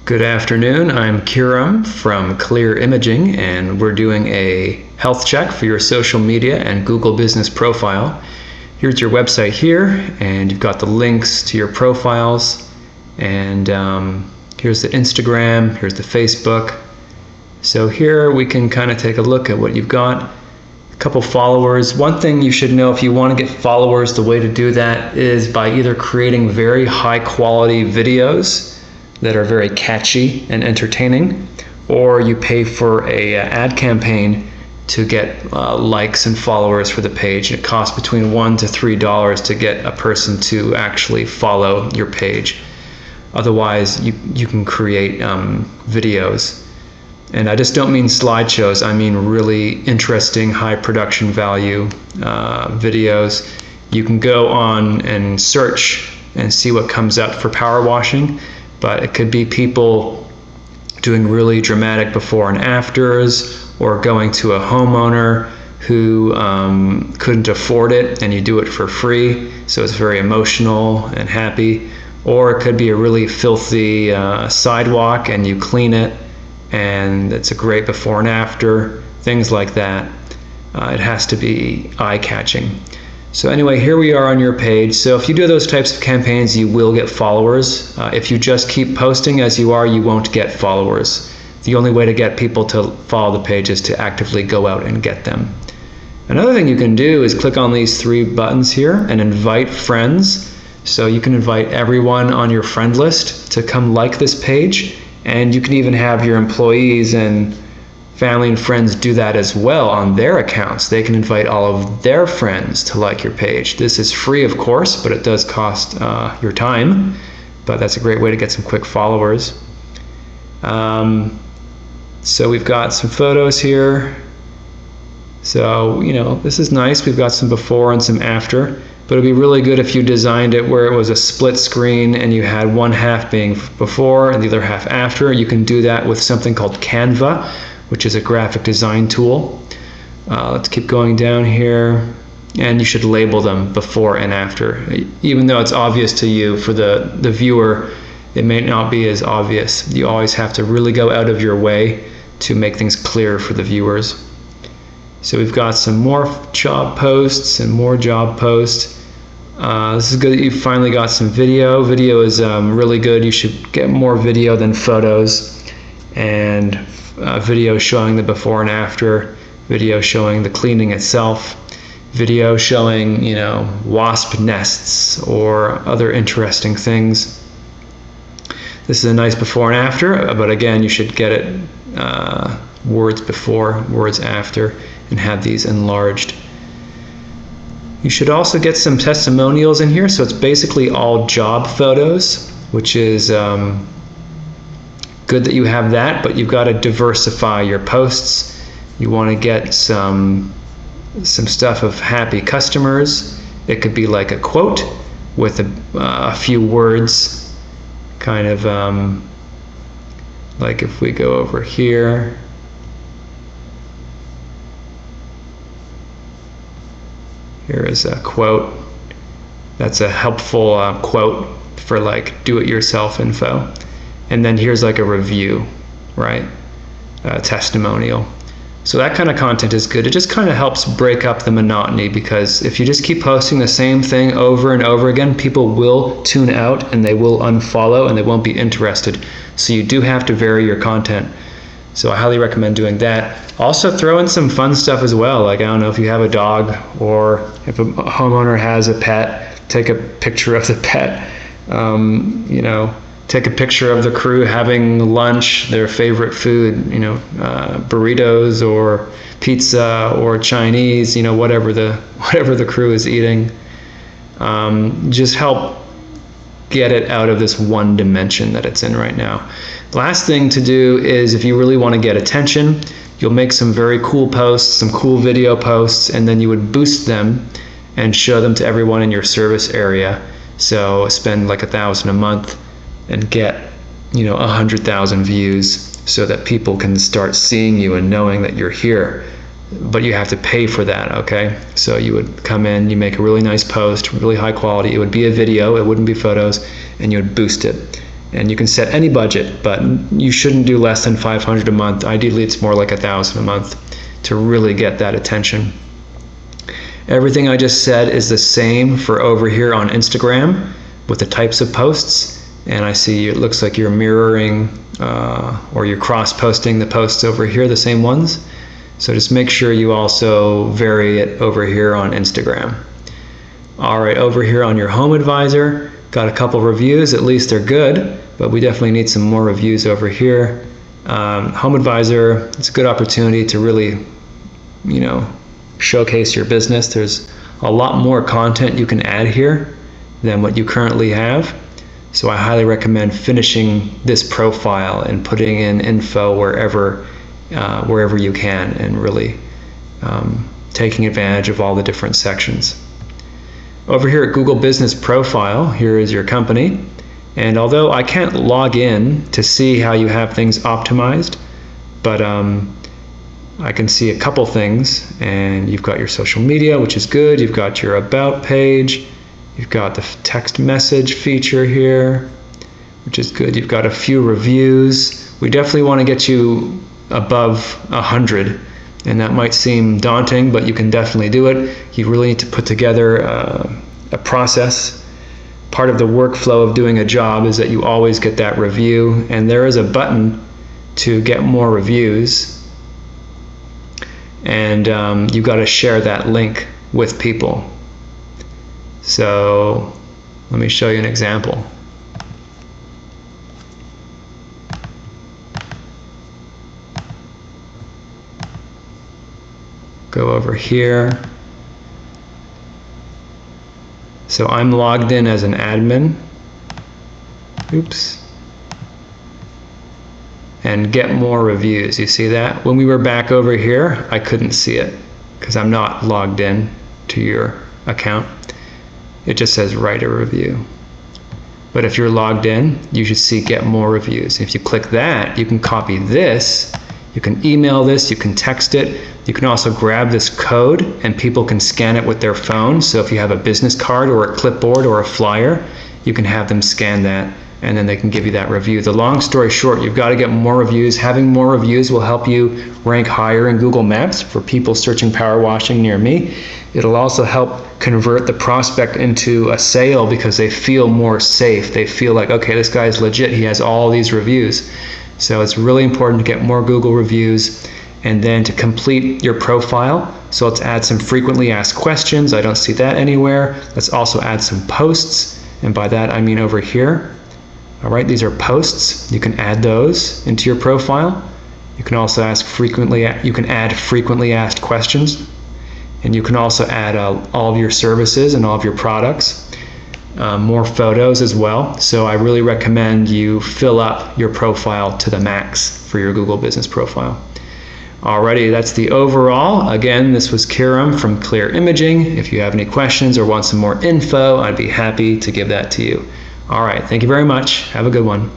Good afternoon, I'm Kiram from Clear Imaging, and we're doing a health check for your social media and Google business profile. Here's your website here, and you've got the links to your profiles, and here's the Instagram, here's the Facebook. So here we can kind of take a look at what you've got. A couple followers. One thing you should know if you want to get followers, the way to do that is by either creating very high quality videos that are very catchy and entertaining, or you pay for a ad campaign to get likes and followers for the page. It costs between $1 to $3 to get a person to actually follow your page. Otherwise, you can create videos. And I just don't mean slideshows, I mean really interesting, high production value videos. You can go on and search and see what comes up for power washing. But it could be people doing really dramatic before and afters, or going to a homeowner who couldn't afford it and you do it for free, so it's very emotional and happy. Or it could be a really filthy sidewalk and you clean it and it's a great before and after, things like that. It has to be eye-catching. So anyway, here we are on your page. So if you do those types of campaigns, you will get followers. If you just keep posting as you are, you won't get followers. The only way to get people to follow the page is to actively go out and get them. Another thing you can do is click on these three buttons here and invite friends. So you can invite everyone on your friend list to come like this page, and you can even have your employees and family and friends do that as well on their accounts. They can invite all of their friends to like your page. This is free, of course, but it does cost your time. But that's a great way to get some quick followers. So we've got some photos here. So, this is nice. We've got some before and some after. But it'd be really good if you designed it where it was a split screen and you had one half being before and the other half after. You can do that with something called Canva, which is a graphic design tool. Let's keep going down here, and you should label them before and after. Even though it's obvious to you, for the viewer, it may not be as obvious. You always have to really go out of your way to make things clear for the viewers. So we've got some more job posts and more job posts. This is good that you finally got some video. Video is really good. You should get more video than photos. And video showing the before and after, video showing the cleaning itself, video showing, wasp nests or other interesting things. This is a nice before and after, but again, you should get it words before, words after, and have these enlarged. You should also get some testimonials in here, so it's basically all job photos, which is good that you have that, but you've got to diversify your posts. You want to get some stuff of happy customers. It could be like a quote with a few words, kind of like if we go over here. Here is a quote. That's a helpful quote for like do-it-yourself info. And then here's like a review, right? A testimonial. So that kind of content is good. It just kind of helps break up the monotony, because if you just keep posting the same thing over and over again, people will tune out and they will unfollow and they won't be interested. So you do have to vary your content. So I highly recommend doing that. Also throw in some fun stuff as well. Like, I don't know, if you have a dog or if a homeowner has a pet, take a picture of the pet. Take a picture of the crew having lunch, their favorite food, burritos or pizza or Chinese, whatever the crew is eating. Just help get it out of this one dimension that it's in right now. Last thing to do is, if you really want to get attention, you'll make some very cool posts, some cool video posts, and then you would boost them and show them to everyone in your service area. So spend like $1,000 a month and get 100,000 views, so that people can start seeing you and knowing that you're here. But you have to pay for that, okay? So you would come in, you make a really nice post, really high quality. It would be a video, it wouldn't be photos, and you would boost it. And you can set any budget, but you shouldn't do less than $500 a month. Ideally, it's more like $1,000 a month to really get that attention. Everything I just said is the same for over here on Instagram with the types of posts. And I see it looks like you're mirroring or you're cross-posting the posts over here, the same ones. So just make sure you also vary it over here on Instagram. All right, over here on your Home Advisor, got a couple reviews. At least they're good, but we definitely need some more reviews over here. Home Advisor, it's a good opportunity to really, showcase your business. There's a lot more content you can add here than what you currently have. So I highly recommend finishing this profile and putting in info wherever you can, and really taking advantage of all the different sections. Over here at Google Business Profile, here is your company. And although I can't log in to see how you have things optimized, but I can see a couple things. And you've got your social media, which is good. You've got your About page. You've got the text message feature here, which is good. You've got a few reviews. We definitely want to get you above 100. And that might seem daunting, but you can definitely do it. You really need to put together a process. Part of the workflow of doing a job is that you always get that review, and there is a button to get more reviews, and you've got to share that link with people. So let me show you an example. Go over here. So I'm logged in as an admin. Oops. And get more reviews. You see that? When we were back over here, I couldn't see it because I'm not logged in to your account. It just says write a review. But if you're logged in, you should see get more reviews. If you click that, you can copy this. You can email this, you can text it. You can also grab this code and people can scan it with their phone. So if you have a business card or a clipboard or a flyer, you can have them scan that and then they can give you that review. The long story short, you've got to get more reviews. Having more reviews will help you rank higher in Google Maps for people searching power washing near me. It'll also help convert the prospect into a sale because they feel more safe. They feel like, okay, this guy's legit. He has all these reviews. So it's really important to get more Google reviews. And then to complete your profile, so let's add some frequently asked questions. I don't see that anywhere. Let's also add some posts. And by that, I mean over here. All right, these are posts. You can add those into your profile. You can also add frequently asked questions. And you can also add all of your services and all of your products. More photos as well. So I really recommend you fill up your profile to the max for your Google Business Profile. Alrighty, that's the overall. Again, this was Kiram from Clear Imaging. If you have any questions or want some more info, I'd be happy to give that to you. All right, thank you very much. Have a good one.